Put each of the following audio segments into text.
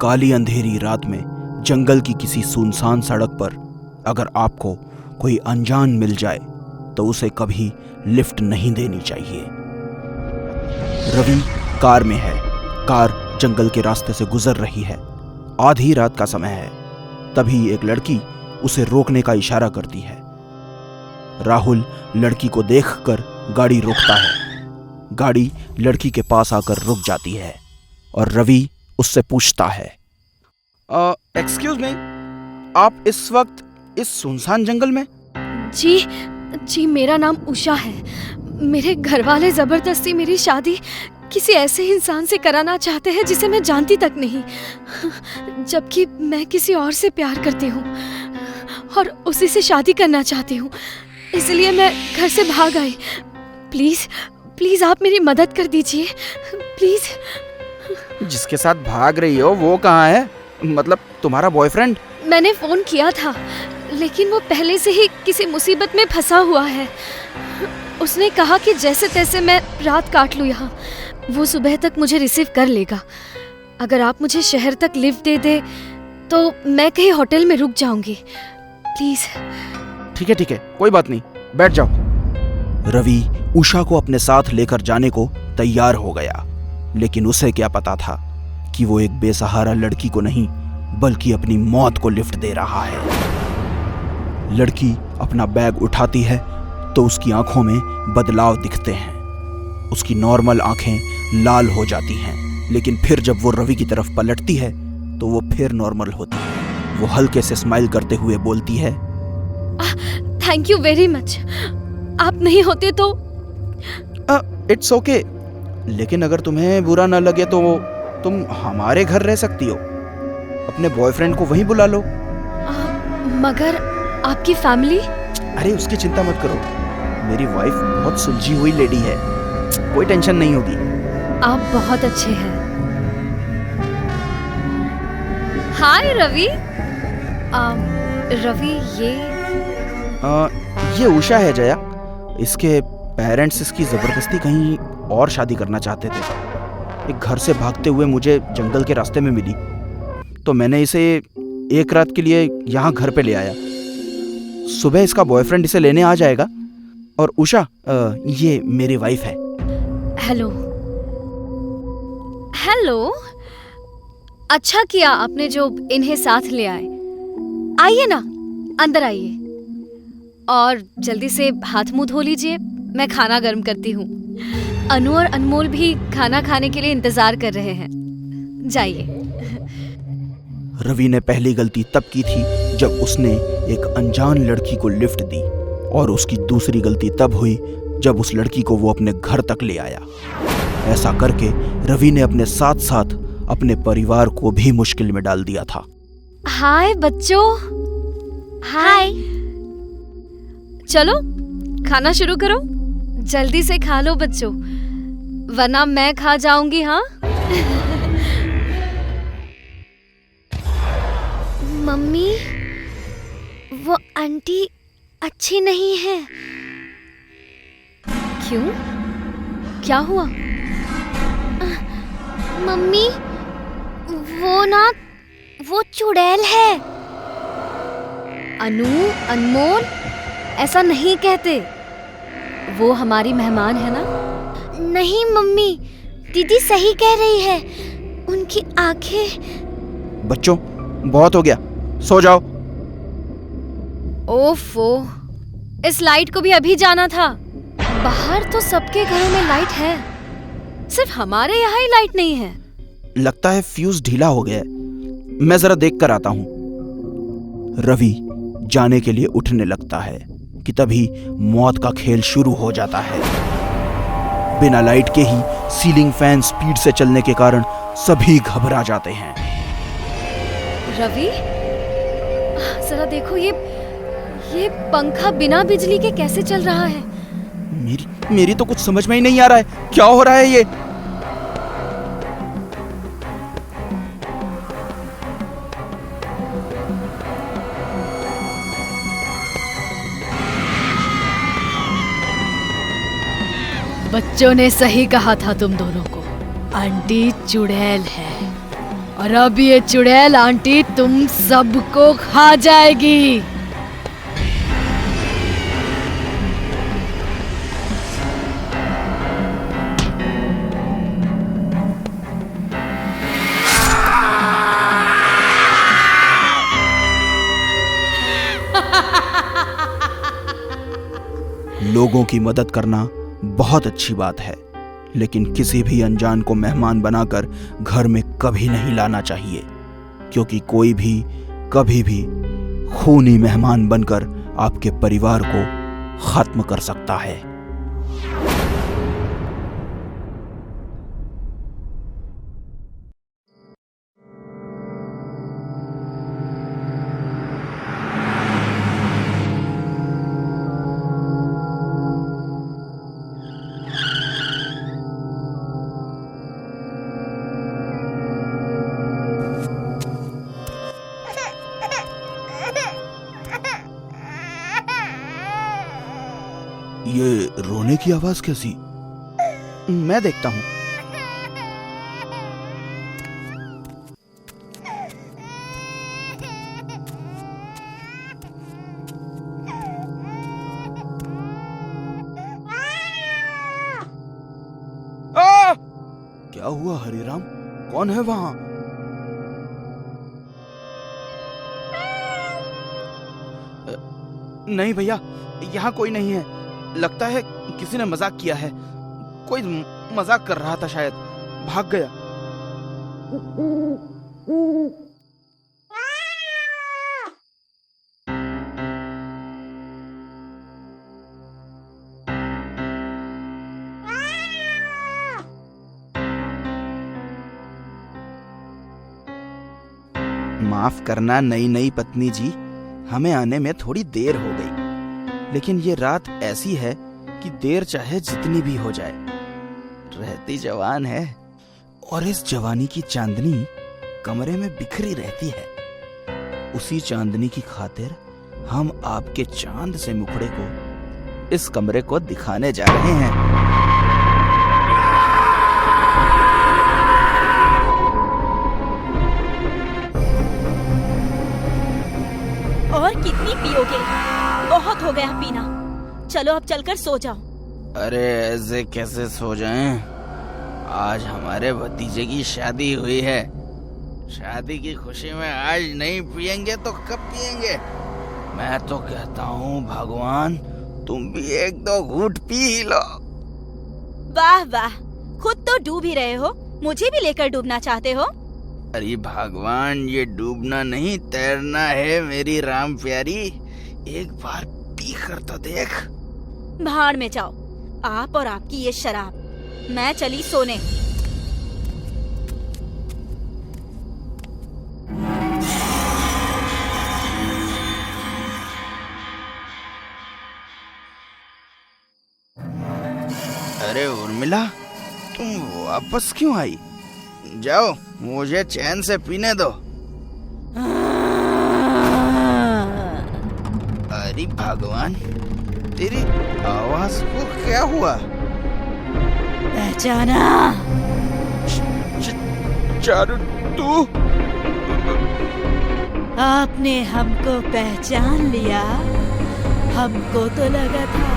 काली अंधेरी रात में जंगल की किसी सुनसान सड़क पर अगर आपको कोई अनजान मिल जाए तो उसे कभी लिफ्ट नहीं देनी चाहिए। रवि कार में है। कार जंगल के रास्ते से गुजर रही है। आधी रात का समय है। तभी एक लड़की उसे रोकने का इशारा करती है। राहुल लड़की को देखकर गाड़ी रोकता है। गाड़ी लड़की के पास आकर रुक जाती है और रवि उससे पूछता है, एक्सक्यूज मी, आप इस वक्त इस सुनसान जंगल में? जी, मेरा नाम उषा है। मेरे घर वाले जबरदस्ती मेरी शादी किसी ऐसे इंसान से कराना चाहते हैं जिसे मैं जानती तक नहीं, जबकि मैं किसी और से प्यार करती हूँ और उसी से शादी करना चाहती हूँ। इसलिए मैं घर से भाग आई। प्लीज आप मेरी मदद कर दीजिए, प्लीज। जिसके साथ भाग रही हो वो कहाँ है? मतलब तुम्हारा बॉयफ्रेंड? मैंने फोन किया था, लेकिन वो पहले से ही किसी मुसीबत में फंसा हुआ है। उसने कहा कि जैसे तैसे मैं रात काट लूँ यहाँ, वो सुबह तक मुझे रिसीव कर लेगा। अगर आप मुझे शहर तक लिफ्ट दे दे तो मैं कहीं होटल में रुक जाऊंगी, प्लीज। ठीक है, कोई बात नहीं, बैठ जाओ। रवि उषा को अपने साथ लेकर जाने को तैयार हो गया, लेकिन उसे क्या पता था कि वो एक बेसहारा लड़की को नहीं बल्कि अपनी मौत को लिफ्ट दे रहा है। लड़की अपना बैग उठाती है तो उसकी आंखों में बदलाव दिखते हैं। उसकी नॉर्मल आंखें लाल हो जाती हैं, लेकिन फिर जब वो रवि की तरफ पलटती है तो वो फिर नॉर्मल होती है। वो हल्के से स्माइल करते हुए बोलती है, थैंक यू वेरी मच। आप नहीं होते तो। इट्स ओके, लेकिन अगर तुम्हें बुरा ना लगे तो तुम हमारे घर रह सकती हो। अपने बॉयफ्रेंड को वहीं बुला लो। मगर आपकी फैमिली? अरे उसकी चिंता मत करो, मेरी वाइफ बहुत सुलझी हुई लेडी है, कोई टेंशन नहीं होगी। आप बहुत अच्छे हैं। हाय रवि। रवि ये उषा है जया। इसके पेरेंट्स इसकी जबरदस्ती कहीं और शादी करना चाहते थे। एक घर से भागते हुए मुझे जंगल के रास्ते में मिली तो मैंने इसे एक रात के लिए यहाँ घर पे ले आया। सुबह इसका बॉयफ्रेंड इसे लेने आ जाएगा। और उषा, ये मेरी वाइफ है। हेलो। अच्छा किया आपने जो इन्हें साथ ले आए। आइए ना, अंदर आइए और जल्दी से हाथ मुंह धो लीजिए। मैं खाना गर्म करती हूँ। अनु और अनमोल भी खाना खाने के लिए इंतजार कर रहे हैं। जाइए। रवि ने पहली गलती तब की थी जब उसने एक अनजान लड़की को लिफ्ट दी, और उसकी दूसरी गलती तब हुई जब उस लड़की को वो अपने घर तक ले आया। ऐसा करके रवि ने अपने साथ साथ अपने परिवार को भी मुश्किल में डाल दिया था। हाय बच्चों। हाय। चलो खाना शुरू करो। जल्दी से खा लो बच्चों, वरना मैं खा जाऊंगी। हाँ मम्मी, वो आंटी अच्छी नहीं है। क्यों? क्या हुआ? मम्मी, वो चुड़ैल है। अनु, अनमोल, ऐसा नहीं कहते। वो हमारी मेहमान है ना। नहीं मम्मी, दीदी सही कह रही है। उनकी आंखें। बच्चों बहुत हो गया, सो जाओ। ओफो, इस लाइट को भी अभी जाना था। बाहर तो सबके घरों में लाइट है, सिर्फ हमारे यहाँ ही लाइट नहीं है। लगता है फ्यूज ढीला हो गया है, मैं जरा देख कर आता हूँ। रवि जाने के लिए उठने लगता है कि तभी मौत का खेल शुरू हो जाता है। बिना लाइट के ही सीलिंग फैन स्पीड से चलने के कारण सभी घबरा जाते हैं। रवि, जरा देखो, ये पंखा बिना बिजली के कैसे चल रहा है? मेरी तो कुछ समझ में ही नहीं आ रहा है, क्या हो रहा है ये? बच्चों ने सही कहा था तुम दोनों को, आंटी चुड़ैल है और अब ये चुड़ैल आंटी तुम सबको खा जाएगी। लोगों की मदद करना बहुत अच्छी बात है, लेकिन किसी भी अनजान को मेहमान बनाकर घर में कभी नहीं लाना चाहिए, क्योंकि कोई भी कभी भी खूनी मेहमान बनकर आपके परिवार को खत्म कर सकता है। ये रोने की आवाज कैसी? मैं देखता हूं। क्या हुआ हरिराम? कौन है वहां? नहीं भैया, यहाँ कोई नहीं है। लगता है किसी ने मजाक किया है। कोई मजाक कर रहा था, शायद भाग गया। माफ करना नई नई पत्नी जी, हमें आने में थोड़ी देर हो गई, लेकिन ये रात ऐसी है कि देर चाहे जितनी भी हो जाए, रहती जवान है, और इस जवानी की चांदनी कमरे में बिखरी रहती है। उसी चांदनी की खातिर हम आपके चांद से मुखड़े को इस कमरे को दिखाने जा रहे हैं। और कितनी पियोगे? बहुत हो गया पीना। चलो अब चलकर सो जाओ। अरे ऐसे कैसे सो जाएं? आज हमारे भतीजे की शादी हुई है। शादी की खुशी में आज नहीं पिएंगे तो कब पिएंगे? मैं तो कहता हूँ भगवान, तुम भी एक दो घूंट पी ही लो। वाह वाह, खुद तो डूब ही रहे हो, मुझे भी लेकर डूबना चाहते हो? अरे भगवान, ये डूबना नहीं तैरना है मेरी राम प्यारी। एक बार पी कर तो देख। भाड़ में जाओ, आप और आपकी ये शराब। मैं चली सोने। अरे उर्मिला, तुम वापस क्यों आई? जाओ, मुझे चैन से पीने दो। अरे भगवान, तेरी आवाज को क्या हुआ? पहचाना? चारू, तू? आपने हमको पहचान लिया? हमको तो लगा था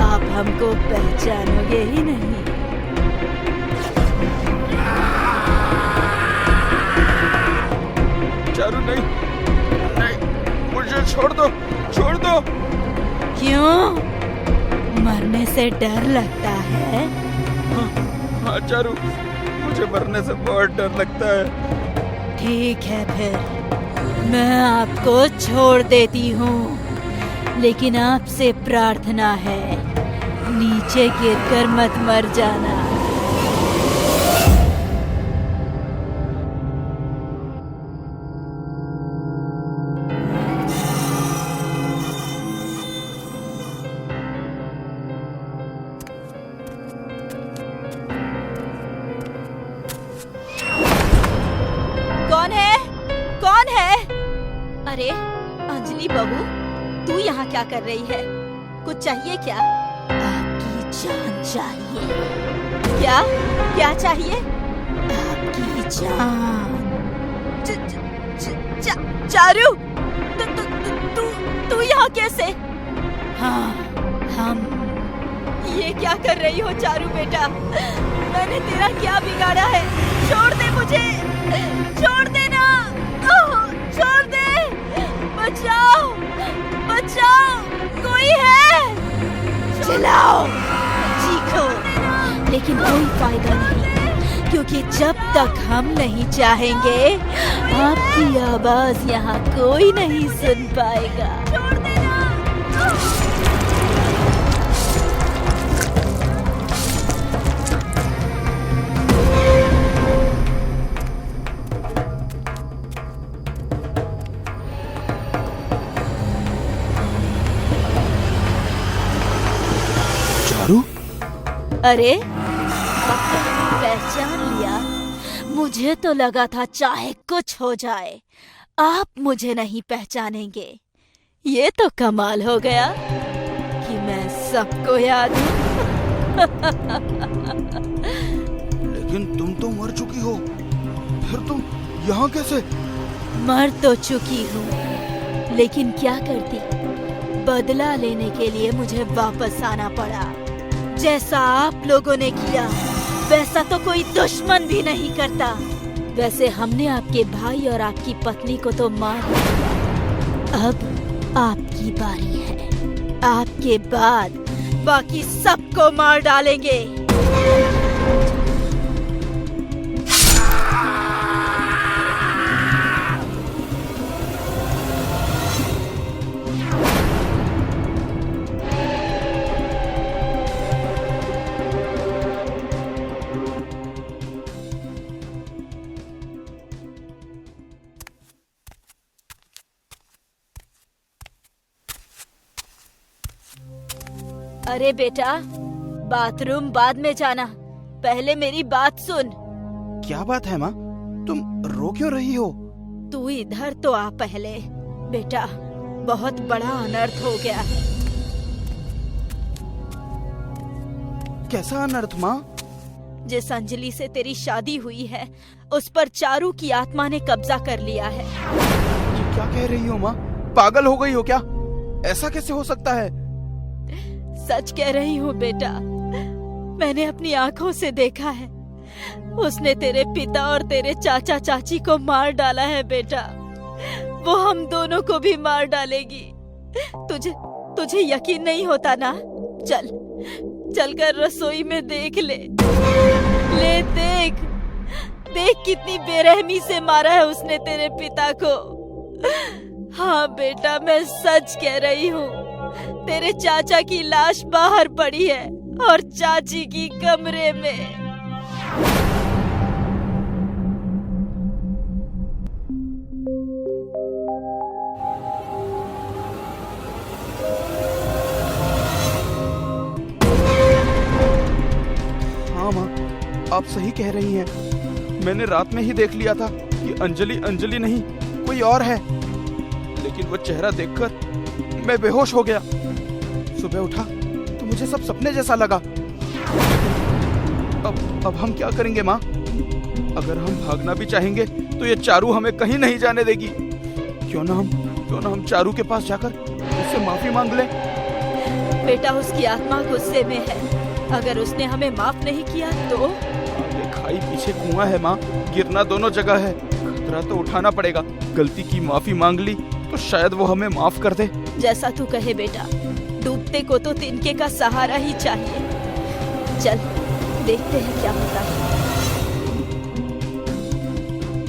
आप हमको पहचानोगे ही नहीं। चारू, नहीं नहीं, मुझे छोड़ दो, छोड़ दो। क्यों? मरने से डर लगता है? हाँ चारू, मुझे मरने से बहुत डर लगता है। ठीक है, फिर मैं आपको छोड़ देती हूँ, लेकिन आपसे प्रार्थना है, नीचे गिरकर मत मर जाना। कौन है? कौन है? अरे अंजलि बहू, तू यहाँ क्या कर रही है? कुछ चाहिए क्या? आपकी जान चाहिए। क्या? क्या चाहिए? आपकी जान। चारू, तू यहाँ कैसे? हाँ, हम ये क्या कर रही हो चारू बेटा? मैंने तेरा क्या बिगाड़ा है? छोड़ दे मुझे, छोड़ दे ना, छोड़ दे, बचाओ, बचाओ, कोई है? चिल्लाओ, चीखो, लेकिन कोई फायदा नहीं, क्योंकि जब तक हम नहीं चाहेंगे आपकी आवाज यहाँ कोई नहीं सुन पाएगा। छोड़ देना। चारू? अरे, पहचान लिया? मुझे तो लगा था चाहे कुछ हो जाए आप मुझे नहीं पहचानेंगे। ये तो कमाल हो गया कि मैं सबको याद हूँ। लेकिन तुम तो मर चुकी हो, फिर तुम यहाँ कैसे? मर तो चुकी हूँ, लेकिन क्या करती, बदला लेने के लिए मुझे वापस आना पड़ा। जैसा आप लोगों ने किया वैसा तो कोई दुश्मन भी नहीं करता। वैसे हमने आपके भाई और आपकी पत्नी को तो मार दिया, अब आपकी बारी है। आपके बाद बाकी सबको मार डालेंगे। अरे बेटा, बाथरूम बाद में जाना, पहले मेरी बात सुन। क्या बात है माँ? तुम रो क्यों रही हो? तू इधर तो आ पहले। बेटा, बहुत बड़ा अनर्थ हो गया। कैसा अनर्थ माँ? जिस अंजलि से तेरी शादी हुई है उस पर चारू की आत्मा ने कब्जा कर लिया है। ये क्या कह रही हो माँ? पागल हो गई हो क्या? ऐसा कैसे हो सकता है? सच कह रही हूँ बेटा, मैंने अपनी आंखों से देखा है। उसने तेरे पिता और तेरे चाचा चाची को मार डाला है बेटा। वो हम दोनों को भी मार डालेगी। तुझे यकीन नहीं होता ना? चल कर रसोई में देख ले देख कितनी बेरहमी से मारा है उसने तेरे पिता को। हाँ बेटा, मैं सच कह रही हूँ। तेरे चाचा की लाश बाहर पड़ी है और चाची की कमरे में। हाँ माँ, आप सही कह रही हैं। मैंने रात में ही देख लिया था कि अंजलि नहीं, कोई और है। लेकिन वो चेहरा देखकर मैं बेहोश हो गया। सुबह उठा तो मुझे सब सपने जैसा लगा। अब हम क्या करेंगे माँ? अगर हम भागना भी चाहेंगे तो ये चारू हमें कहीं नहीं जाने देगी। क्यों ना हम चारू के पास जाकर उससे माफी मांग लें? बेटा, उसकी आत्मा गुस्से में है। अगर उसने हमें माफ नहीं किया तो? आगे खाई पीछे कुआं है माँ, गिरना दोनों जगह है। खतरा तो उठाना पड़ेगा। गलती की माफी मांग ली तो शायद वो हमें माफ कर दे। जैसा तू कहे बेटा, डूबते को तो तिनके का सहारा ही चाहिए। चल देखते हैं क्या होता है।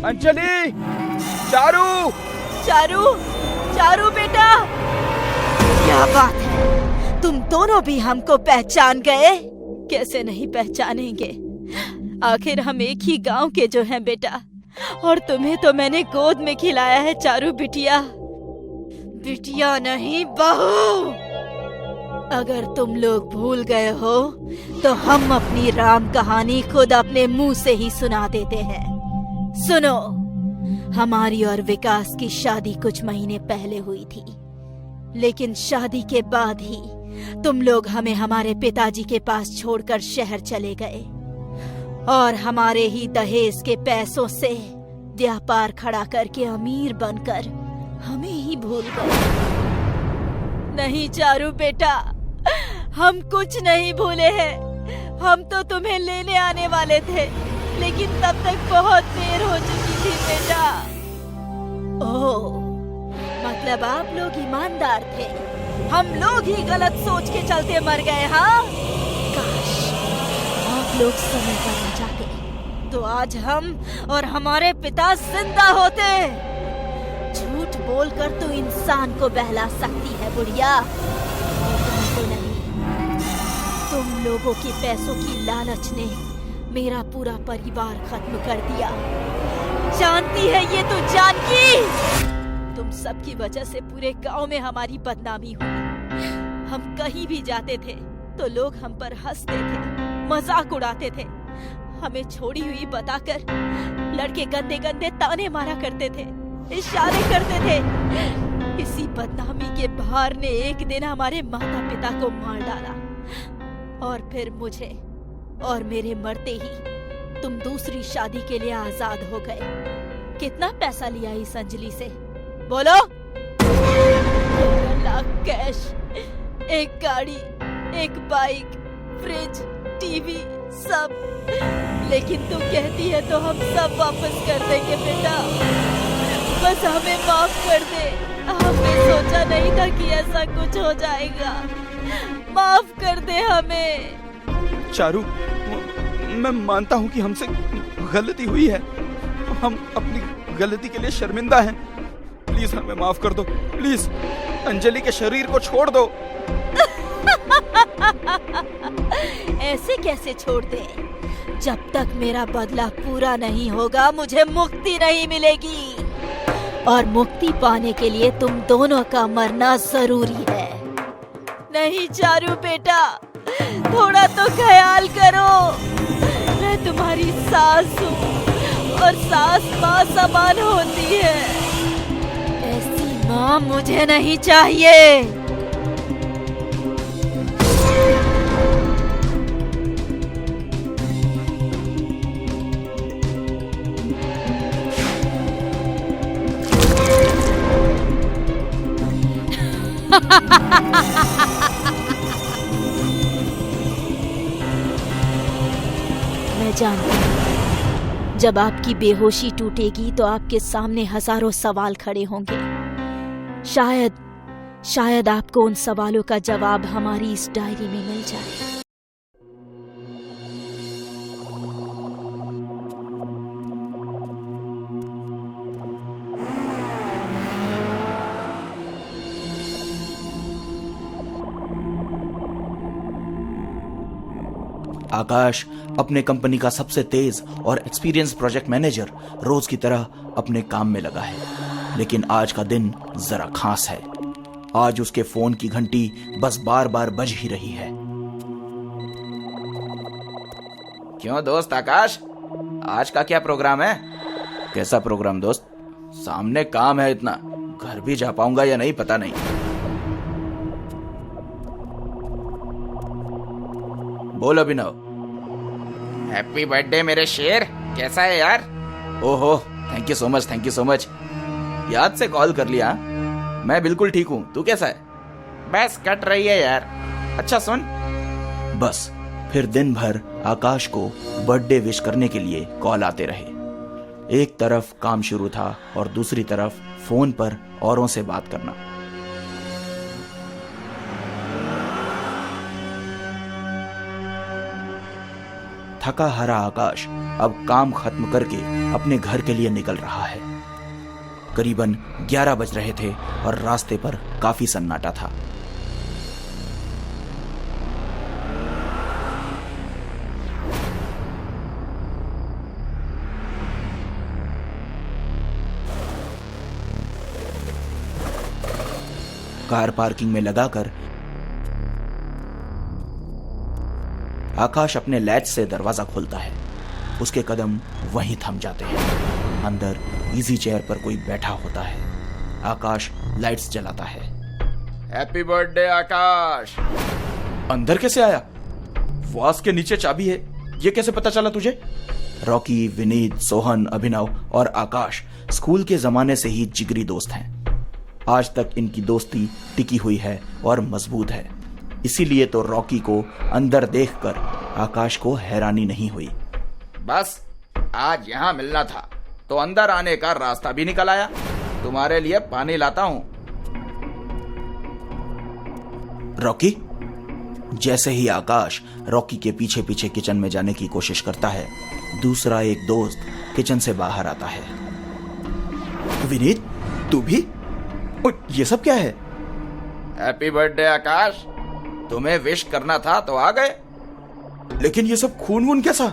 अंजलि! चारू! चारू बेटा, क्या बात है, तुम दोनों भी हमको पहचान गए? कैसे नहीं पहचानेंगे, आखिर हम एक ही गांव के जो हैं बेटा। और तुम्हें तो मैंने गोद में खिलाया है चारू बिटिया। बिटिया नहीं, बहू। अगर तुम लोग भूल गए हो तो हम अपनी राम कहानी खुद अपने मुंह से ही सुना देते हैं। सुनो, हमारी और विकास की शादी कुछ महीने पहले हुई थी, लेकिन शादी के बाद ही तुम लोग हमें हमारे पिताजी के पास छोड़कर शहर चले गए और हमारे ही दहेज के पैसों से व्यापार खड़ा करके अमीर बनकर हमें ही भूल गए। नहीं चारू बेटा, हम कुछ नहीं भूले हैं। हम तो तुम्हें लेने आने वाले थे, लेकिन तब तक बहुत देर हो चुकी थी बेटा। ओह, मतलब आप लोग ईमानदार थे, हम लोग ही गलत सोच के चलते मर गए। हाँ, काश आप लोग समय पर आ जाते तो आज हम और हमारे पिता जिंदा होते। झूठ बोलकर तो इंसान को बहला सकती है बुढ़िया, तुमको नहीं। तुम लोगों के पैसों की लालच ने मेरा पूरा परिवार खत्म कर दिया। जानती है ये तो जानकी, तुम सबकी वजह से पूरे गांव में हमारी बदनामी हुई। हम कहीं भी जाते थे तो लोग हम पर हंसते थे, मजाक उड़ाते थे, हमें छोड़ी हुई बताकर लड़के गंदे गंदे ताने मारा करते थे, इशारे करते थे। इसी बदनामी के भार ने एक दिन हमारे माता पिता को मार डाला, और फिर मुझे और मेरे मरते ही तुम दूसरी शादी के लिए आजाद हो गए। कितना पैसा लिया इस अंजलि से, बोलो? 15 लाख कैश, एक गाड़ी, एक बाइक, फ्रिज, टीवी, सब। लेकिन तू कहती है तो हम सब वापस कर देंगे बेटा, बस हमें माफ कर दे। हमने सोचा नहीं था कि ऐसा कुछ हो जाएगा, माफ कर दे हमें। चारू, मैं मानता हूँ कि हमसे गलती हुई है, हम अपनी गलती के लिए शर्मिंदा हैं। प्लीज हमें माफ कर दो, प्लीज अंजलि के शरीर को छोड़ दो। ऐसे कैसे छोड़ दे? जब तक मेरा बदला पूरा नहीं होगा मुझे मुक्ति नहीं मिलेगी, और मुक्ति पाने के लिए तुम दोनों का मरना जरूरी है। नहीं चारू बेटा, थोड़ा तो ख्याल करो। मैं तुम्हारी सास हूँ, और सास माँ समान होती है। ऐसी माँ मुझे नहीं चाहिए। मैं जानती हूँ, जब आपकी बेहोशी टूटेगी तो आपके सामने हजारों सवाल खड़े होंगे। शायद आपको उन सवालों का जवाब हमारी इस डायरी में मिल जाए। आकाश अपने कंपनी का सबसे तेज और एक्सपीरियंस प्रोजेक्ट मैनेजर रोज की तरह अपने काम में लगा है, लेकिन आज का दिन जरा खास है। आज उसके फोन की घंटी बस बार बार बज ही रही है। क्यों दोस्त आकाश, आज का क्या प्रोग्राम है? कैसा प्रोग्राम दोस्त? सामने काम है इतना, घर भी जा पाऊंगा या नहीं पता नहीं। बोल अभिनव। हैप्पी बर्थडे मेरे शेर, कैसा है यार? ओहो, थैंक यू सो मच। याद से कॉल कर लिया। मैं बिल्कुल ठीक हूँ, तू कैसा है? बस कट रही है यार। अच्छा सुन, बस फिर दिन भर आकाश को बर्थडे विश करने के लिए कॉल आते रहे। एक तरफ काम शुरू था और दूसरी तरफ फोन पर औरों से बात करना। थका हारा आकाश अब काम खत्म करके अपने घर के लिए निकल रहा है। करीबन 11 बज रहे थे और रास्ते पर काफी सन्नाटा था। कार पार्किंग में लगाकर आकाश अपने लैच से दरवाजा खोलता है। उसके कदम वहीं थम जाते हैं। अंदर इजी चेयर पर कोई बैठा होता है। आकाश लाइट्स जलाता है। हैप्पी बर्थडे आकाश। अंदर कैसे आया? वास के नीचे चाबी है, ये कैसे पता चला तुझे? रॉकी, विनीत, सोहन, अभिनव और आकाश स्कूल के जमाने से ही जिगरी दोस्त हैं। आज तक इनकी दोस्ती टिकी हुई है और मजबूत है। इसीलिए तो रॉकी को अंदर देखकर आकाश को हैरानी नहीं हुई। बस आज यहाँ मिलना था तो अंदर आने का रास्ता भी निकल आया। तुम्हारे लिए पानी लाता हूँ। रॉकी। जैसे ही आकाश रॉकी के पीछे पीछे किचन में जाने की कोशिश करता है, दूसरा एक दोस्त किचन से बाहर आता है। विनीत, तू भी? ये सब क्या है? हैप्पी बर्थडे आकाश। तुम्हें विश करना था तो आ गए। लेकिन ये सब खून वून कैसा?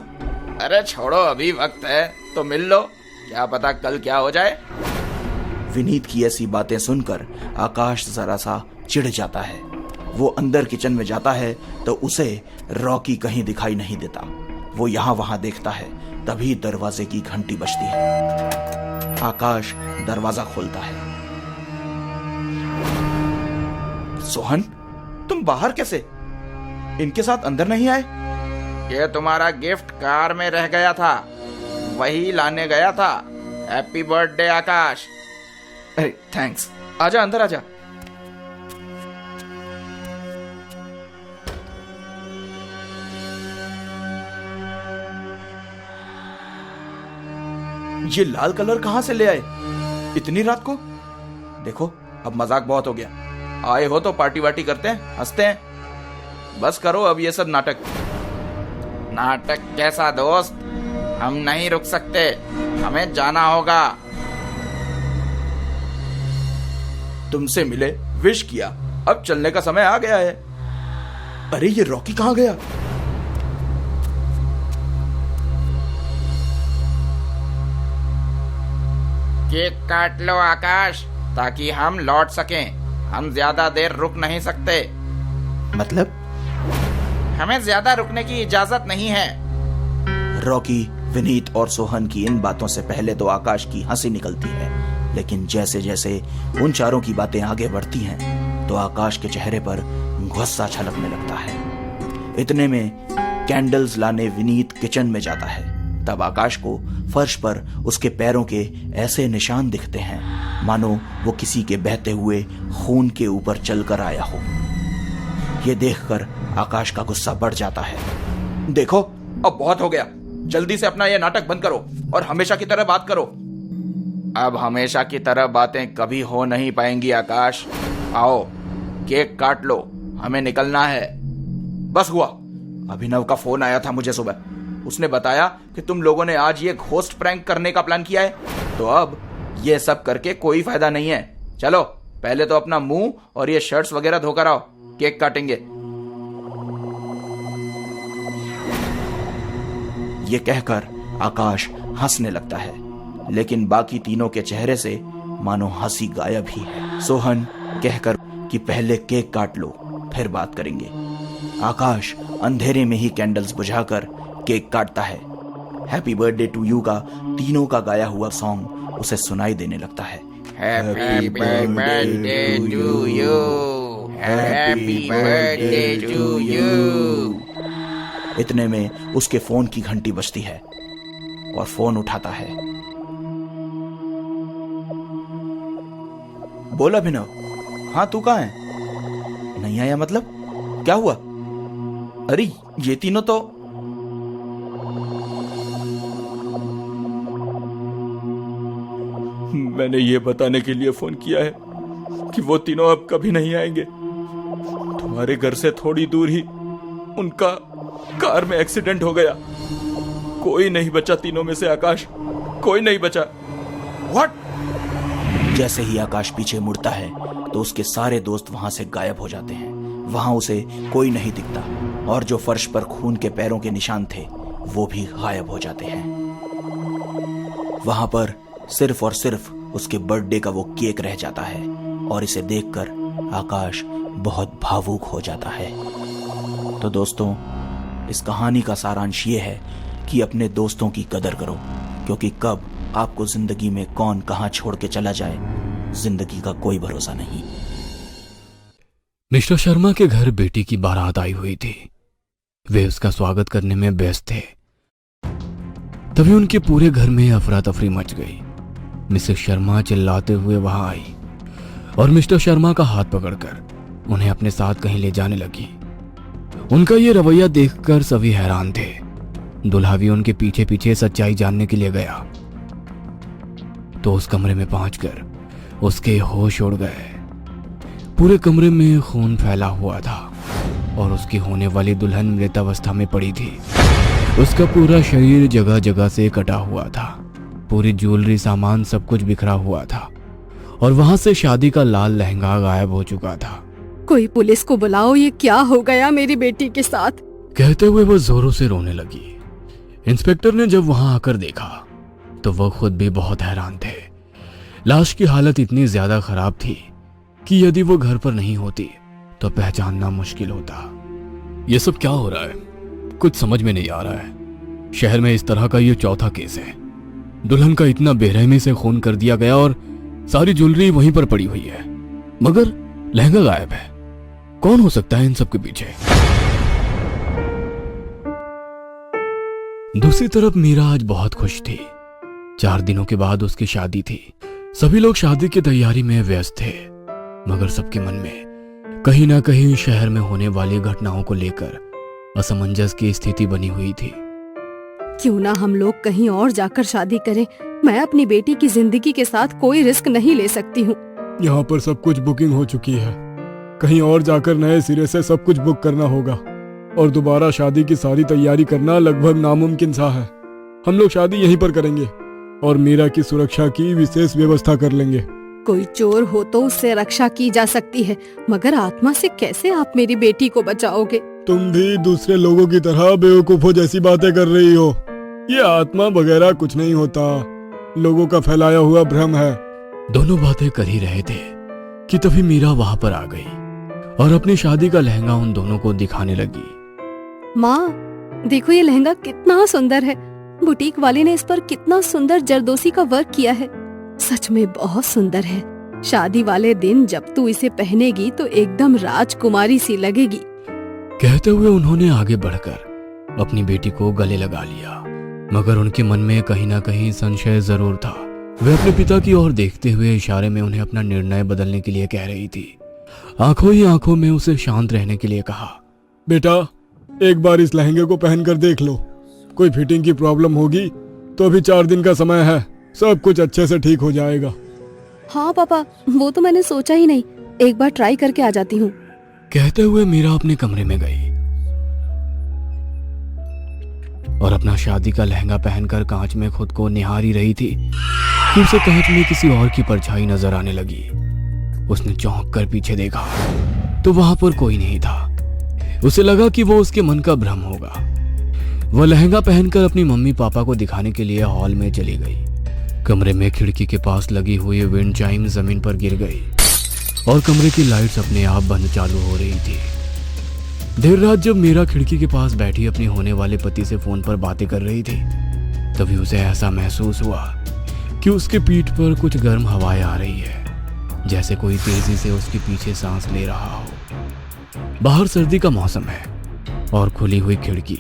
अरे छोड़ो, अभी वक्त है तो मिल लो, क्या पता कल क्या हो जाए। विनीत की ऐसी बातें सुनकर आकाश जरा सा चिढ़ जाता है। वो अंदर किचन में जाता है तो उसे रॉकी कहीं दिखाई नहीं देता। वो यहाँ वहां देखता है, तभी दरवाजे की घंटी बजती है। आकाश दरवाजा खोलता है। सोहन, तुम बाहर कैसे? इनके साथ अंदर नहीं आए? ये तुम्हारा गिफ्ट कार में रह गया था, वही लाने गया था। हैप्पी बर्थडे आकाश। अरे थैंक्स। आजा अंदर आजा। ये लाल कलर कहां से ले आए इतनी रात को? देखो, अब मजाक बहुत हो गया। आए हो तो पार्टी वार्टी करते हैं, हंसते हैं। बस करो अब ये सब नाटक। नाटक कैसा दोस्त? हम नहीं रुक सकते, हमें जाना होगा। तुमसे मिले, विश किया, अब चलने का समय आ गया है। अरे ये रॉकी कहां गया? केक काट लो आकाश, ताकि हम लौट सकें। हम ज्यादा देर रुक नहीं सकते। मतलब? हमें ज्यादा रुकने की इजाजत नहीं है। रॉकी, विनीत और सोहन की इन बातों से पहले तो आकाश की हंसी निकलती है, लेकिन जैसे जैसे उन चारों की बातें आगे बढ़ती हैं तो आकाश के चेहरे पर गुस्सा छलकने लगता है। इतने में कैंडल्स लाने विनीत किचन में जाता है। तब आकाश को फर्श पर उसके पैरों के ऐसे निशान दिखते हैं मानो वो किसी के बहते हुए खून के ऊपर चलकर आया हो। ये देखकर आकाश का गुस्सा बढ़ जाता है। देखो, अब बहुत हो गया, जल्दी से अपना ये नाटक बंद करो और हमेशा की तरह बात करो। अब हमेशा की तरह बातें कभी हो नहीं पाएंगी आकाश। आओ, केक काट लो, हमें निकलना है। बस हुआ। अभिनव का फोन आया था मुझे सुबह। उसने बताया कि तुम लोगों ने आज ये घोस्ट प्रैंक करने का प्लान किया है, तो अब ये सब करके कोई फायदा नहीं है। चलो, पहले तो अपना मुंह और ये शर्ट्स वगैरह धोकर आओ, केक काटेंगे। ये कहकर आकाश हंसने लगता है, लेकिन बाकी तीनों के चेहरे से मानो हंसी गायब ही है। सोहन कहकर कि पहले केक काट लो, फिर बात करेंगे। आकाश अंधेरे में ही कैंडल्स बुझाकर केक काटता है। हैप्पी बर्थडे टू यू का तीनों का गाया हुआ सॉन्ग उसे सुनाई देने लगता है। Happy birthday to you, happy birthday to you. इतने में उसके फोन की घंटी बजती है और फोन उठाता है। बोल अभिनव। हाँ, तू कहाँ है? नहीं आया मतलब? क्या हुआ? अरे ये तीनों तो मैंने ये बताने के लिए फोन किया है कि वो तीनों अब कभी नहीं आएंगे। तुम्हारे घर से थोड़ी दूर ही उनका कार में एक्सीडेंट हो गया। कोई नहीं बचा तीनों में से आकाश, कोई नहीं बचा। व्हाट? जैसे ही आकाश पीछे मुड़ता है तो उसके सारे दोस्त वहां से गायब हो जाते हैं। वहां उसे कोई नहीं दिखता और जो फर्श पर खून के पैरों के निशान थे वो भी गायब हो जाते हैं। वहां पर सिर्फ और सिर्फ उसके बर्थडे का वो केक रह जाता है और इसे देखकर आकाश बहुत भावुक हो जाता है। तो दोस्तों, इस कहानी का सारांश ये है कि अपने दोस्तों की कदर करो, क्योंकि कब आपको जिंदगी में कौन कहां छोड़ के चला जाए, जिंदगी का कोई भरोसा नहीं। मिस्टर शर्मा के घर बेटी की बारात आई हुई थी। वे उसका स्वागत करने में व्यस्त थे। तभी उनके पूरे घर में अफरा तफरी मच गई। मिसेस शर्मा चिल्लाते हुए वहां आई और मिस्टर शर्मा का हाथ पकड़कर उन्हें अपने साथ कहीं ले जाने लगी। उनका ये रवैया देखकर सभी हैरान थे। दुल्हा भी उनके पीछे पीछे सच्चाई जानने के लिए गया तो उस कमरे में पहुंचकर उसके होश उड़ गए। पूरे कमरे में खून फैला हुआ था और उसकी होने वाली दुल्हन मृतावस्था में पड़ी थी। उसका पूरा शरीर जगह जगह से कटा हुआ था। पूरी ज्वेलरी, सामान सब कुछ बिखरा हुआ था और वहां से शादी का लाल लहंगा गायब हो चुका था। कोई पुलिस को बुलाओ, ये क्या हो गया मेरी बेटी के साथ। कहते हुए वो जोरों से रोने लगी। इंस्पेक्टर ने जब वहां आकर देखा तो वो खुद भी बहुत हैरान थे। लाश की हालत इतनी ज्यादा खराब थी कि यदि वो घर पर नहीं होती तो पहचानना मुश्किल होता। ये सब क्या हो रहा है, कुछ समझ में नहीं आ रहा है। शहर में इस तरह का ये चौथा केस है। दुल्हन का इतना बेरहमी से खून कर दिया गया और सारी ज्वेलरी वहीं पर पड़ी हुई है, मगर लहंगा गायब है। कौन हो सकता है इन सब के पीछे? दूसरी तरफ मीरा आज बहुत खुश थी। 4 दिनों के बाद उसकी शादी थी। सभी लोग शादी की तैयारी में व्यस्त थे, मगर सबके मन में कहीं ना कहीं शहर में होने वाली घटनाओं को लेकर असमंजस की स्थिति बनी हुई थी। क्यों ना हम लोग कहीं और जाकर शादी करें। मैं अपनी बेटी की जिंदगी के साथ कोई रिस्क नहीं ले सकती हूँ। यहाँ पर सब कुछ बुकिंग हो चुकी है। कहीं और जाकर नए सिरे से सब कुछ बुक करना होगा और दोबारा शादी की सारी तैयारी करना लगभग नामुमकिन सा है। हम लोग शादी यहीं पर करेंगे और मीरा की सुरक्षा की विशेष व्यवस्था कर लेंगे। कोई चोर हो तो उससे रक्षा की जा सकती है, मगर आत्मा से कैसे आप मेरी बेटी को बचाओगे? तुम भी दूसरे लोगों की तरह बेवकूफों जैसी बातें कर रही हो। ये आत्मा वगैरह कुछ नहीं होता, लोगों का फैलाया हुआ भ्रम है। दोनों बातें कर ही रहे थे कि तभी मीरा वहां पर आ गई और अपनी शादी का लहंगा उन दोनों को दिखाने लगी। माँ, देखो ये लहंगा कितना सुंदर है। बुटीक वाले ने इस पर कितना सुंदर जरदोसी का वर्क किया है। सच में बहुत सुंदर है। शादी वाले दिन जब तू इसे पहनेगी तो एकदम राजकुमारी सी लगेगी। कहते हुए उन्होंने आगे बढ़कर अपनी बेटी को गले लगा लिया, मगर उनके मन में कहीं ना कहीं संशय जरूर था। वे अपने पिता की ओर देखते हुए इशारे में उन्हें अपना निर्णय बदलने के लिए कह रही थी। आंखों ही आंखों में उसे शांत रहने के लिए कहा, बेटा, एक बार इस लहंगे को पहनकर देख लो। कोई फिटिंग की प्रॉब्लम होगी तो अभी 4 दिन का समय है, सब कुछ अच्छे से ठीक हो जाएगा। हाँ पापा, वो तो मैंने सोचा ही नहीं। एक बार ट्राई करके आ जाती हूँ। कहते हुए मीरा अपने कमरे में गई और अपना शादी का लहंगा पहनकर कांच में खुद को निहारी रही थी कि उसे कांच में किसी और की परछाई नजर आने लगी। उसने चौंक कर पीछे देखा तो वहां पर कोई नहीं था। उसे लगा कि वो उसके मन का भ्रम होगा। वह लहंगा पहनकर अपनी मम्मी पापा को दिखाने के लिए हॉल में चली गई। कमरे में खिड़की के पास लगी हुई विंड चाइम जमीन पर गिर गई और कमरे की लाइट्स अपने आप बंद चालू हो रही थी। देर रात जब मीरा खिड़की के पास बैठी अपने होने वाले पति से फोन पर बातें कर रही थी, तभी उसे ऐसा महसूस हुआ कि उसके पीठ पर कुछ गर्म हवाएं आ रही है, जैसे कोई तेजी से उसके पीछे सांस ले रहा हो। बाहर सर्दी का मौसम है और खुली हुई खिड़की,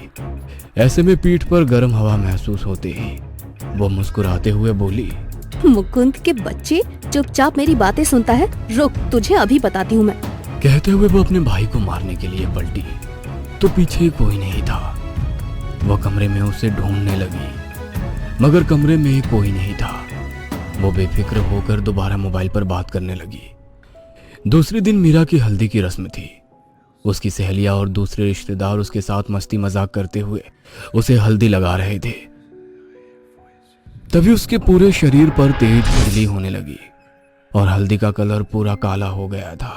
ऐसे में पीठ पर गर्म हवा महसूस होते ही वो मुस्कुराते हुए बोली, मुकुंद के बच्चे, चुपचाप मेरी बातें सुनता है? रुक, तुझे अभी बताती हूँ मैं। कहते हुए वो अपने भाई को मारने के लिए पलटी तो पीछे कोई नहीं था। वह कमरे में उसे ढूंढने लगी, मगर कमरे में कोई नहीं था। वो बेफिक्र होकर दोबारा मोबाइल पर बात करने लगी। दूसरे दिन मीरा की हल्दी की रस्म थी। उसकी सहेलियां और दूसरे रिश्तेदार उसके साथ मस्ती मजाक करते हुए उसे हल्दी लगा रहे थे। तभी उसके पूरे शरीर पर तेज खुजली होने लगी और हल्दी का कलर पूरा काला हो गया था।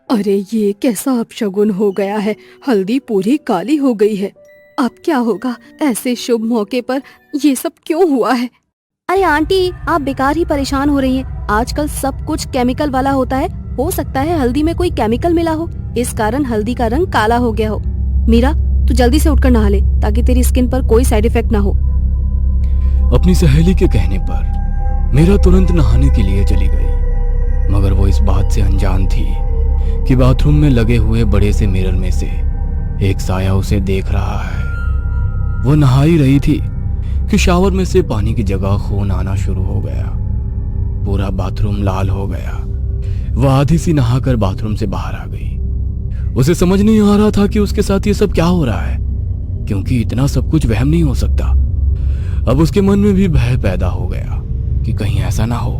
अरे ये कैसा अपशगुन हो गया है, हल्दी पूरी काली हो गई है। अब क्या होगा? ऐसे शुभ मौके पर ये सब क्यों हुआ है? अरे आंटी, आप बेकार ही परेशान हो रही हैं। आजकल सब कुछ केमिकल वाला होता है। हो सकता है हल्दी में कोई केमिकल मिला हो, इस कारण हल्दी का रंग काला हो गया हो। मीरा, तू जल्दी से उठकर नहा ले ताकि तेरी स्किन पर कोई साइड इफेक्ट ना हो। अपनी सहेली के कहने पर मीरा तुरंत नहाने के लिए चली गई, मगर वो इस बात से अनजान थी कि बाथरूम में लगे हुए बड़े से मिरर में से एक साया उसे देख रहा है। वो नहा ही रही थी कि शावर में से पानी की जगह खून आना शुरू हो गया। पूरा बाथरूम लाल हो गया। वह आधी सी नहाकर बाथरूम से बाहर आ गई। उसे समझ नहीं आ रहा था कि उसके साथ ये सब क्या हो रहा है, क्योंकि इतना सब कुछ वहम नहीं हो सकता। अब उसके मन में भी भय पैदा हो गया कि कहीं ऐसा ना हो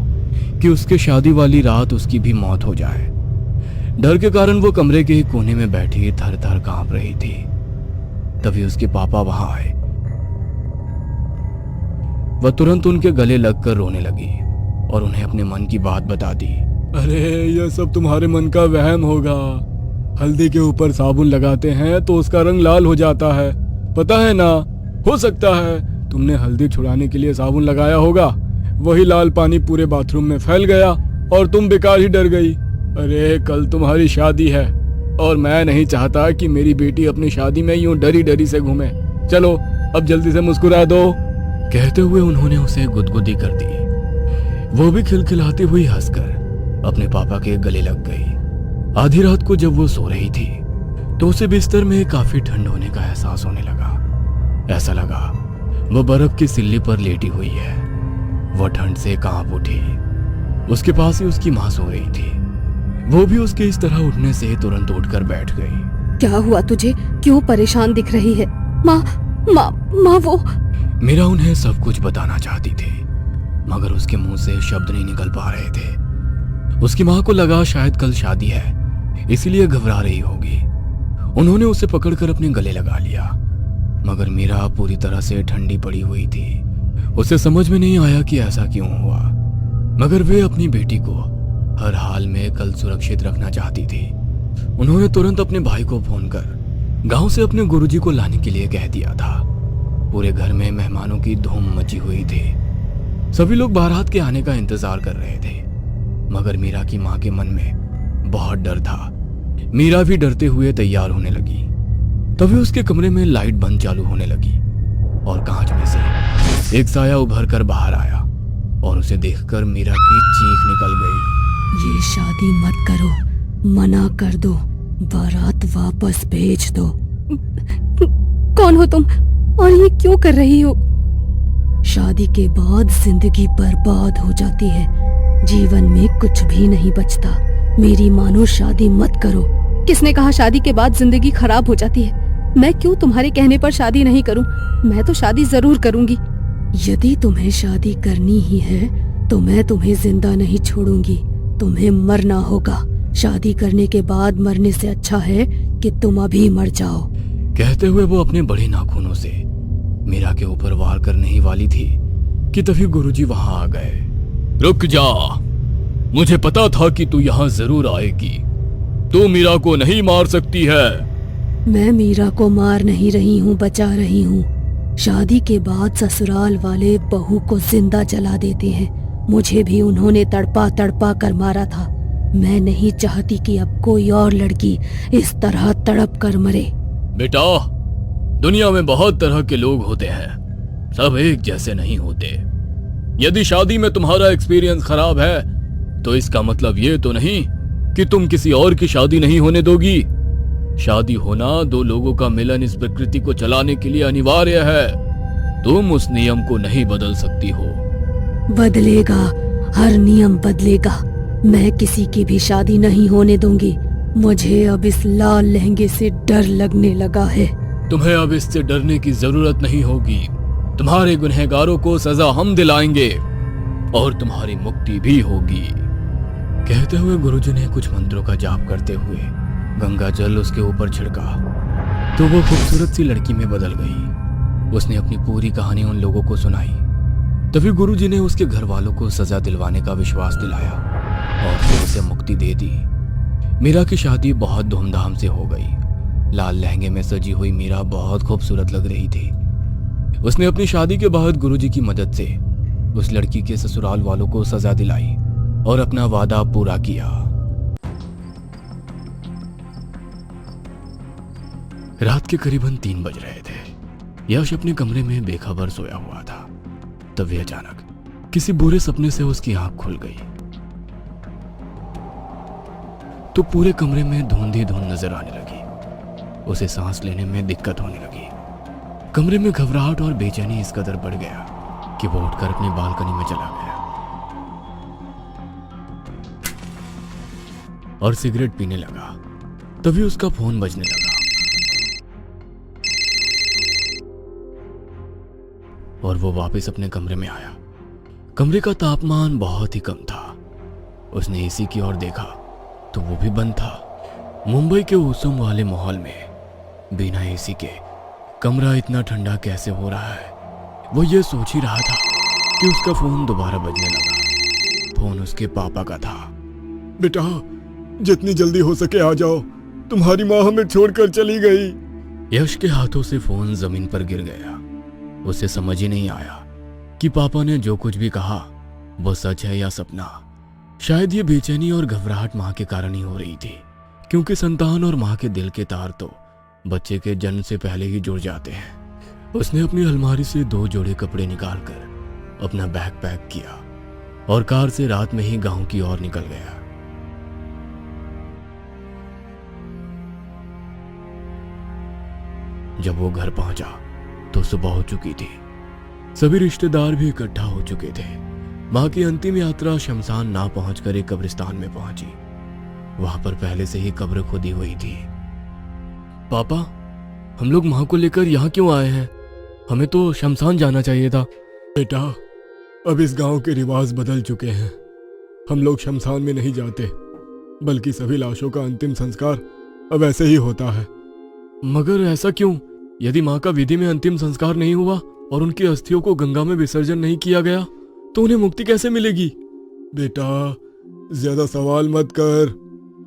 कि उसके शादी वाली रात उसकी भी मौत हो जाए। डर के कारण वो कमरे के एक कोने में बैठी थर थर कांप रही थी। तभी उसके पापा वहां आए। वह तुरंत उनके गले लगकर रोने लगी और उन्हें अपने मन की बात बता दी। अरे यह सब तुम्हारे मन का वहम होगा। हल्दी के ऊपर साबुन लगाते हैं तो उसका रंग लाल हो जाता है, पता है ना। हो सकता है तुमने हल्दी छुड़ाने के लिए साबुन लगाया होगा, वही लाल पानी पूरे बाथरूम में फैल गया और तुम बेकार ही डर गई। अरे कल तुम्हारी शादी है और मैं नहीं चाहता कि मेरी बेटी अपनी शादी में यूं डरी डरी से घूमे। चलो अब जल्दी से मुस्कुरा दो। कहते हुए उन्होंने उसे गुदगुदी कर दी। वो भी खिलखिलाती हुई हंसकर अपने पापा के गले लग गई। आधी रात को जब वो सो रही थी तो उसे बिस्तर में काफी ठंड होने का एहसास होने लगा। ऐसा लगा वो बर्फ की सिल्ली पर लेटी हुई है। वो ठंड से कांप उठी। उसके पास ही उसकी माँ सो रही थी। वो भी उसके इस तरह उठने से तुरंत उठकर बैठ गई। क्या हुआ तुझे? क्यों परेशान दिख रही है? माँ माँ माँ वो मीरा उन्हें सब कुछ बताना चाहती थी, मगर उसके मुंह से शब्द नहीं निकल पा रहे थे। उसकी माँ को लगा शायद कल शादी है, इसीलिए घबरा रही होगी। उन्होंने उसे पकड़कर अपने गले लगा लिया, मगर मीरा पूरी तरह से ठंडी पड़ी हुई थी। उसे समझ में नहीं आया कि ऐसा क्यों हुआ, मगर वे अपनी बेटी को हर हाल में कल सुरक्षित रखना चाहती थी। उन्होंने तुरंत अपने भाई को फोन कर गांव से अपने गुरुजी को लाने के लिए कह दिया था। पूरे घर में मेहमानों की धूम मची हुई थी। सभी लोग बारात के आने का इंतजार कर रहे थे, मगर मीरा की माँ के मन में बहुत डर था। मीरा भी डरते हुए तैयार होने लगी। तभी उसके कमरे में लाइट बंद चालू होने लगी और कांच में से एक साया उभर कर बाहर आया और उसे देखकर मीरा की चीख निकल गई। ये शादी मत करो, मना कर दो, बारात वापस भेज दो। कौन हो तुम और ये क्यों कर रही हो? शादी के बाद जिंदगी बर्बाद हो जाती है, जीवन में कुछ भी नहीं बचता। मेरी मानो शादी मत करो। किसने कहा शादी के बाद जिंदगी खराब हो जाती है? मैं क्यों तुम्हारे कहने पर शादी नहीं करूं? मैं तो शादी जरूर करूंगी। यदि तुम्हें शादी करनी ही है तो मैं तुम्हें जिंदा नहीं छोड़ूंगी, तुम्हें मरना होगा। शादी करने के बाद मरने से अच्छा है कि तुम अभी मर जाओ। कहते हुए वो अपने बड़े नाखूनों से मीरा के ऊपर वार करने ही वाली थी कि तभी गुरुजी वहां आ गए। रुक जा, मुझे पता था कि तू यहाँ जरूर आएगी। तू मीरा को नहीं मार सकती है। मैं मीरा को मार नहीं रही हूँ, बचा रही हूँ। शादी के बाद ससुराल वाले बहू को जिंदा जला देते हैं। मुझे भी उन्होंने तड़पा तड़पा कर मारा था। मैं नहीं चाहती कि अब कोई और लड़की इस तरह तड़प कर मरे। बेटा, दुनिया में बहुत तरह के लोग होते हैं, सब एक जैसे नहीं होते। यदि शादी में तुम्हारा एक्सपीरियंस खराब है तो इसका मतलब ये तो नहीं कि तुम किसी और की शादी नहीं होने दोगी। शादी होना दो लोगों का मिलन इस प्रकृति को चलाने के लिए अनिवार्य है। तुम उस नियम को नहीं बदल सकती हो। बदलेगा, हर नियम बदलेगा। मैं किसी की भी शादी नहीं होने दूंगी। मुझे अब इस लाल लहंगे से डर लगने लगा है। तुम्हें अब इससे डरने की जरूरत नहीं होगी। तुम्हारे गुनहगारों को सजा हम दिलाएंगे और तुम्हारी मुक्ति भी होगी। कहते हुए गुरुजी ने कुछ मंत्रों का जाप करते हुए गंगा जल उसके ऊपर छिड़का तो वो खूबसूरत सी लड़की में बदल गई। उसने अपनी पूरी कहानी उन लोगों को सुनाई। तभी गुरुजी ने उसके घर वालों को सजा दिलवाने का विश्वास दिलाया और फिर उसे मुक्ति दे दी। मीरा की शादी बहुत धूमधाम से हो गई। लाल लहंगे में सजी हुई मीरा बहुत खूबसूरत लग रही थी। उसने अपनी शादी के बाद गुरुजी की मदद से उस लड़की के ससुराल वालों को सजा दिलाई और अपना वादा पूरा किया। रात के करीबन 3 बज रहे थे। यश अपने कमरे में बेखबर सोया हुआ था। तभी अचानक किसी बुरे सपने से उसकी आंख खुल गई तो पूरे कमरे में धुंध ही धुंध नजर आने लगी। उसे सांस लेने में दिक्कत होने लगी। कमरे में घबराहट और बेचैनी इस कदर बढ़ गया कि वो उठकर अपनी बालकनी में चला गया और सिगरेट पीने लगा। तभी उसका फोन बजने लगा और वो वापस अपने कमरे में आया। कमरे का तापमान बहुत ही कम था। उसने एसी की ओर देखा तो वो भी बंद था। मुंबई के उसूम वाले माहौल में बिना एसी के कमरा इतना ठंडा कैसे हो रहा है, वो ये सोच ही रहा था कि उसका फोन दोबारा बजने लगा। फोन उसके पापा का था। बेटा, जितनी जल्दी हो सके आ जाओ, तुम्हारी माँ हमें छोड़कर चली गई। यश के हाथों से फोन जमीन पर गिर गया। उसे समझ ही नहीं आया कि पापा ने जो कुछ भी कहा वो सच है या सपना। शायद ये बेचैनी और घबराहट माँ के कारण ही हो रही थी, क्योंकि संतान और माँ के दिल के तार तो बच्चे के जन्म से पहले ही जुड़ जाते हैं। उसने अपनी अलमारी से 2 जोड़े कपड़े निकालकर अपना बैग पैक किया और कार से रात में ही गांव की ओर निकल गया। जब वो घर पहुंचा तो सुबह हो चुकी थी। सभी रिश्तेदार भी इकट्ठा हो चुके थे। मां की अंतिम यात्रा शमशान ना पहुंचकर एक कब्रिस्तान में पहुंची। वहां पर पहले से ही कब्र खोदी हुई थी। पापा, हम लोग मां को लेकर यहाँ क्यों आए हैं? हमें तो शमशान जाना चाहिए था। बेटा, अब इस गांव के रिवाज बदल चुके हैं। हम लोग शमशान में नहीं जाते, बल्कि सभी लाशों का अंतिम संस्कार अब ऐसे ही होता है। मगर ऐसा क्यों? यदि माँ का विधि में अंतिम संस्कार नहीं हुआ और उनकी अस्थियों को गंगा में विसर्जन नहीं किया गया तो उन्हें मुक्ति कैसे मिलेगी? बेटा, ज्यादा सवाल मत कर,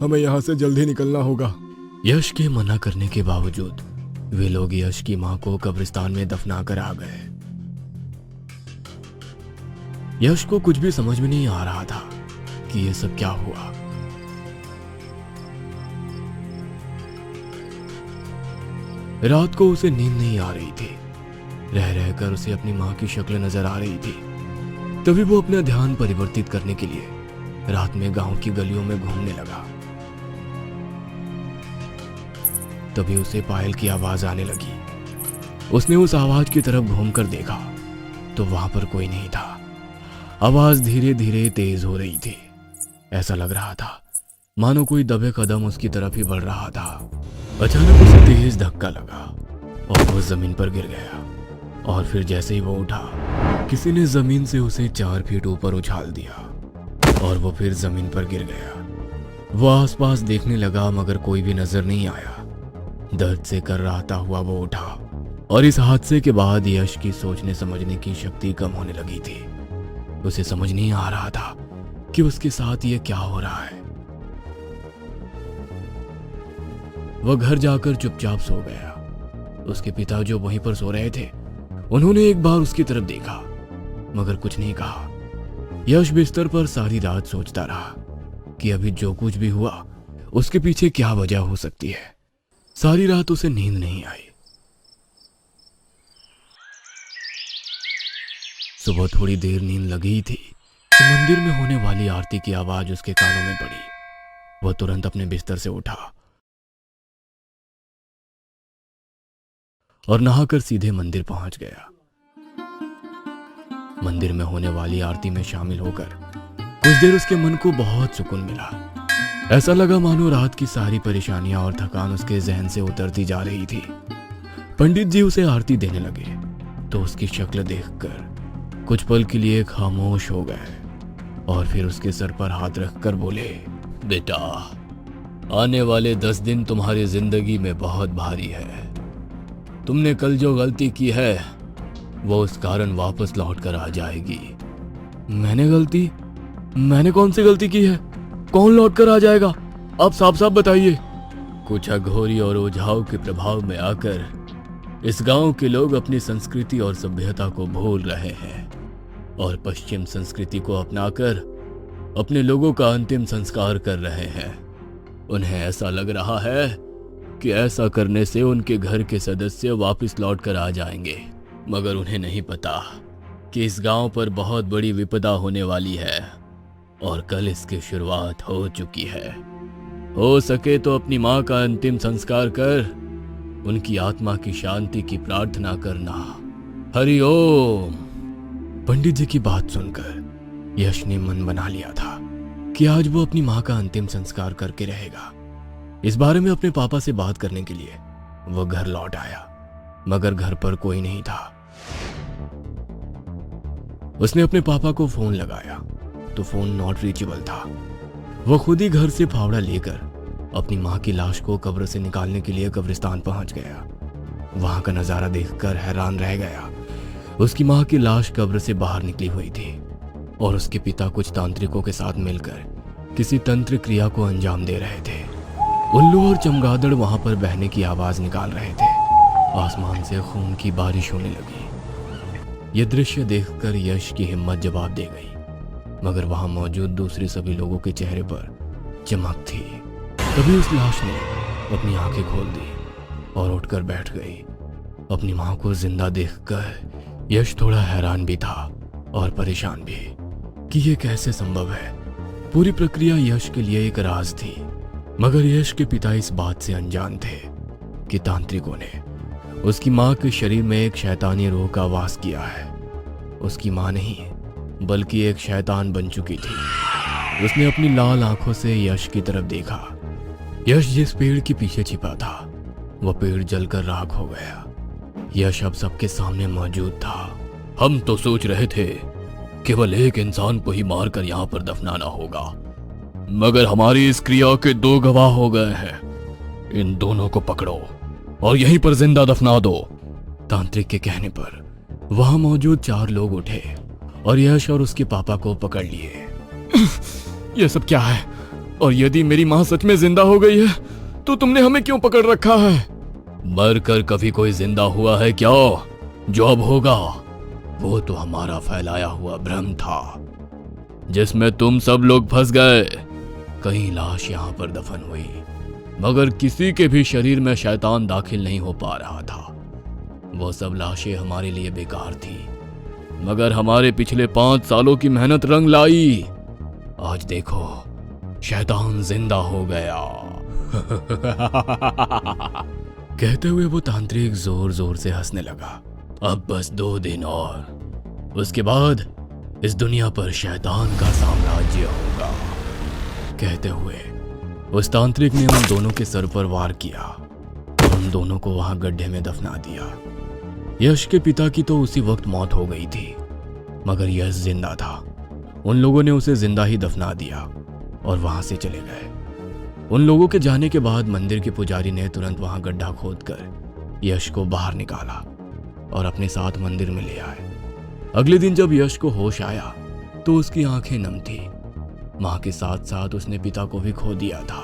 हमें यहाँ से जल्दी निकलना होगा। यश के मना करने के बावजूद वे लोग यश की मां को कब्रिस्तान में दफना कर आ गए। यश को कुछ भी समझ में नहीं आ रहा था कि ये सब क्या हुआ। रात को उसे नींद नहीं आ रही थी। रह रहकर उसे अपनी मां की शक्ल नजर आ रही थी। तभी वो अपना ध्यान परिवर्तित करने के लिए रात में गांव की गलियों में घूमने लगा। तभी उसे पायल की आवाज आने लगी। उसने उस आवाज की तरफ घूमकर देखा तो वहां पर कोई नहीं था। आवाज धीरे धीरे तेज हो रही थी। ऐसा लग रहा था मानो कोई दबे कदम उसकी तरफ ही बढ़ रहा था। अचानक उसे तेज धक्का लगा और वो जमीन पर गिर गया। और फिर जैसे ही वो उठा, किसी ने जमीन से उसे 4 फीट ऊपर उछाल दिया और वो फिर जमीन पर गिर गया। वो आसपास देखने लगा मगर कोई भी नजर नहीं आया। दर्द से कर्राता हुआ वो उठा और इस हादसे के बाद यश की सोचने समझने की शक्ति कम होने लगी थी। उसे समझ नहीं आ रहा था कि उसके साथ ये क्या हो रहा है। वह घर जाकर चुपचाप सो गया। उसके पिता जो वहीं पर सो रहे थे, उन्होंने एक बार उसकी तरफ देखा मगर कुछ नहीं कहा। यश बिस्तर पर सारी रात सोचता रहा कि अभी जो कुछ भी हुआ उसके पीछे क्या वजह हो सकती है। सारी रात उसे नींद नहीं आई। सुबह थोड़ी देर नींद लगी थी कि मंदिर में होने वाली आरती की आवाज उसके कानों में पड़ी। वह तुरंत अपने बिस्तर से उठा और नहाकर सीधे मंदिर पहुंच गया। मंदिर में होने वाली आरती में शामिल होकर कुछ देर उसके मन को बहुत सुकून मिला। ऐसा लगा मानो रात की सारी परेशानियां और थकान उसके जहन से उतरती जा रही थी। पंडित जी उसे आरती देने लगे तो उसकी शक्ल देखकर कुछ पल के लिए खामोश हो गए और फिर उसके सर पर हाथ रखकर बोले, बेटा, आने वाले 10 दिन तुम्हारी जिंदगी में बहुत भारी है। तुमने कल जो गलती की है वो उस कारण वापस लौट कर आ जाएगी। मैंने कौन सी गलती की है? कौन लौट कर आ जाएगा? आप साफ साफ बताइए। कुछ अघोरी और ओझाओं के प्रभाव में आकर इस गांव के लोग अपनी संस्कृति और सभ्यता को भूल रहे हैं और पश्चिम संस्कृति को अपनाकर अपने लोगों का अंतिम संस्कार कर रहे हैं। उन्हें ऐसा लग रहा है कि ऐसा करने से उनके घर के सदस्य वापस लौट कर आ जाएंगे, मगर उन्हें नहीं पता कि इस गांव पर बहुत बड़ी विपदा होने वाली है और कल इसकी शुरुआत हो चुकी है। हो सके तो अपनी मां का अंतिम संस्कार कर उनकी आत्मा की शांति की प्रार्थना करना। हरि ओम। पंडित जी की बात सुनकर यश ने मन बना लिया था कि आज वो अपनी मां का अंतिम संस्कार करके रहेगा। इस बारे में अपने पापा से बात करने के लिए वो घर लौट आया, मगर घर पर कोई नहीं था। उसने अपने पापा को फोन लगाया तो फोन नॉट रीचेबल था। वो खुद ही घर से फावड़ा लेकर अपनी मां की लाश को कब्र से निकालने के लिए कब्रिस्तान पहुंच गया। वहां का नजारा देखकर हैरान रह गया। उसकी मां की लाश कब्र से बाहर निकली हुई थी और उसके पिता कुछ तांत्रिकों के साथ मिलकर किसी तंत्र क्रिया को अंजाम दे रहे थे। उल्लू और चमगादड़ वहां पर बहने की आवाज निकाल रहे थे। आसमान से खून की बारिश होने लगी। यह दृश्य देखकर यश की हिम्मत जवाब दे गई, मगर वहां मौजूद दूसरे सभी लोगों के चेहरे पर चमक थी। तभी उस लाश ने अपनी आंखें खोल दी और उठकर बैठ गई। अपनी मां को जिंदा देखकर यश थोड़ा हैरान भी था और परेशान भी कि यह कैसे संभव है। पूरी प्रक्रिया यश के लिए एक राज थी, मगर यश के पिता इस बात से अनजान थे कि तांत्रिकों ने उसकी मां के शरीर में एक शैतानी रूह का वास किया है। उसकी मां नहीं, बल्कि एक शैतान बन चुकी थी। उसने अपनी लाल आंखों से यश की तरफ देखा। यश जिस पेड़ के पीछे छिपा था वह पेड़ जलकर राख हो गया। यश अब सबके सामने मौजूद था। हम तो सोच रहे थे केवल एक इंसान को ही मारकर यहाँ पर दफनाना होगा, मगर हमारी इस क्रिया के 2 गवाह हो गए हैं। इन दोनों को पकड़ो और यहीं पर जिंदा दफना दो। तांत्रिक के कहने पर वहां मौजूद 4 लोग उठे और यश और उसके पापा को पकड़ लिए। यह सब क्या है? और यदि मेरी मां सच में जिंदा हो गई है तो तुमने हमें क्यों पकड़ रखा है? मरकर कभी कोई जिंदा हुआ है क्या? जो अब होगा वो तो हमारा फैलाया हुआ भ्रम था, जिसमें तुम सब लोग फंस गए। कहीं लाश यहाँ पर दफन हुई, मगर किसी के भी शरीर में शैतान दाखिल नहीं हो पा रहा था। वो सब लाशें हमारे लिए बेकार थी, मगर हमारे पिछले 5 सालों की मेहनत रंग लाई। आज देखो, शैतान जिंदा हो गया। कहते हुए वो तांत्रिक जोर जोर से हंसने लगा। अब बस 2 दिन और, उसके बाद इस दुनिया पर शैतान का साम्राज्य होगा। कहते हुए उस तांत्रिक ने उन दोनों के सर पर वार किया और उन दोनों को वहां गड्ढे में दफना दिया। यश के पिता की तो उसी वक्त मौत हो गई थी, मगर यश जिंदा था। उन लोगों ने उसे जिंदा ही दफना दिया और वहां से चले गए। उन लोगों के जाने के बाद मंदिर के पुजारी ने तुरंत वहां गड्ढा खोदकर यश को बाहर निकाला और अपने साथ मंदिर में ले आए। अगले दिन जब यश को होश आया तो उसकी आंखें नम थी। मां के साथ साथ उसने पिता को भी खो दिया था।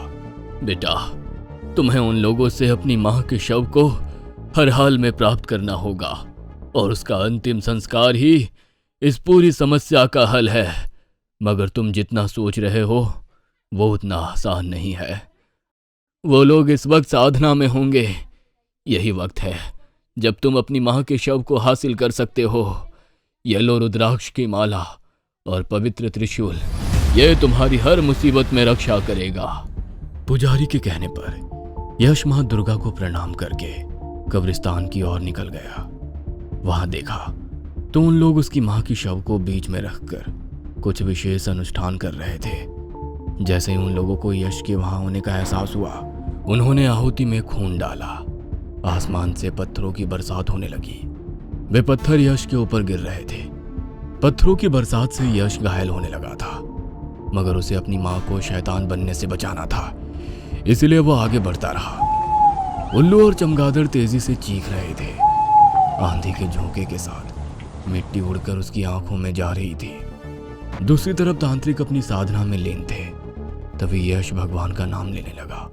बेटा, तुम्हें उन लोगों से अपनी मां के शव को हर हाल में प्राप्त करना होगा और उसका अंतिम संस्कार ही इस पूरी समस्या का हल है। मगर तुम जितना सोच रहे हो वो उतना आसान नहीं है। वो लोग इस वक्त साधना में होंगे। यही वक्त है जब तुम अपनी मां के शव को हासिल कर सकते हो। ये लो रुद्राक्ष की माला और पवित्र त्रिशूल, ये तुम्हारी हर मुसीबत में रक्षा करेगा। पुजारी के कहने पर यश मां दुर्गा को प्रणाम करके कब्रिस्तान की ओर निकल गया। वहां देखा तो उन लोग उसकी मां की शव को बीच में रखकर कुछ विशेष अनुष्ठान कर रहे थे। जैसे ही उन लोगों को यश के वहां होने का एहसास हुआ, उन्होंने आहुति में खून डाला। आसमान से पत्थरों की बरसात होने लगी। वे पत्थर यश के ऊपर गिर रहे थे। पत्थरों की बरसात से यश घायल होने लगा था, मगर उसे अपनी मां को शैतान बनने से बचाना था, इसलिए वो आगे बढ़ता रहा। उल्लू और चमगादड़ तेजी से चीख रहे थे। आंधी के झोंके के साथ मिट्टी उड़कर उसकी आंखों में जा रही थी। दूसरी तरफ तांत्रिक अपनी साधना में लीन थे। तभी यश भगवान का नाम लेने लगा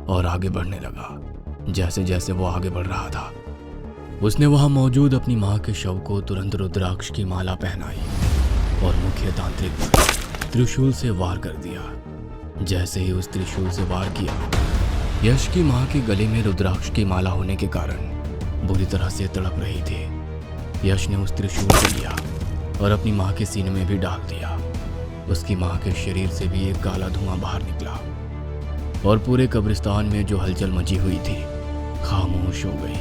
और आगे बढ़ने लगा। जैसे जैसे वो आगे बढ़ रहा था, उसने वहां मौजूद अपनी मां के शव को तुरंत रुद्राक्ष की माला पहनाई और मुख्य तांत्रिक पर त्रिशूल से वार कर दिया। जैसे ही उस त्रिशूल से वार किया, यश की मां के गले में रुद्राक्ष की माला होने के कारण बुरी तरह से तड़प रही थी। यश ने उस त्रिशूल को लिया और अपनी मां के सीने में भी डाल दिया। उसकी मां के शरीर से भी एक काला धुआं बाहर निकला और पूरे कब्रिस्तान में जो हलचल मची हुई थी खामोश हो गई।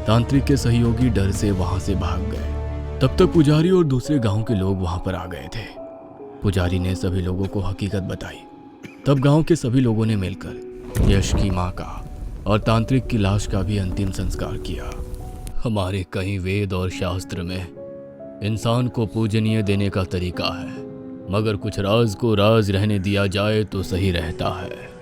तांत्रिक के सहयोगी डर से वहां से भाग गए। तब तक पुजारी और दूसरे गांव के लोग वहां पर आ गए थे। पुजारी ने सभी लोगों को हकीकत बताई। तब गांव के सभी लोगों ने मिलकर यश की मां का और तांत्रिक की लाश का भी अंतिम संस्कार किया। हमारे कई वेद और शास्त्र में इंसान को पूजनीय देने का तरीका है, मगर कुछ राज को राज रहने दिया जाए तो सही रहता है।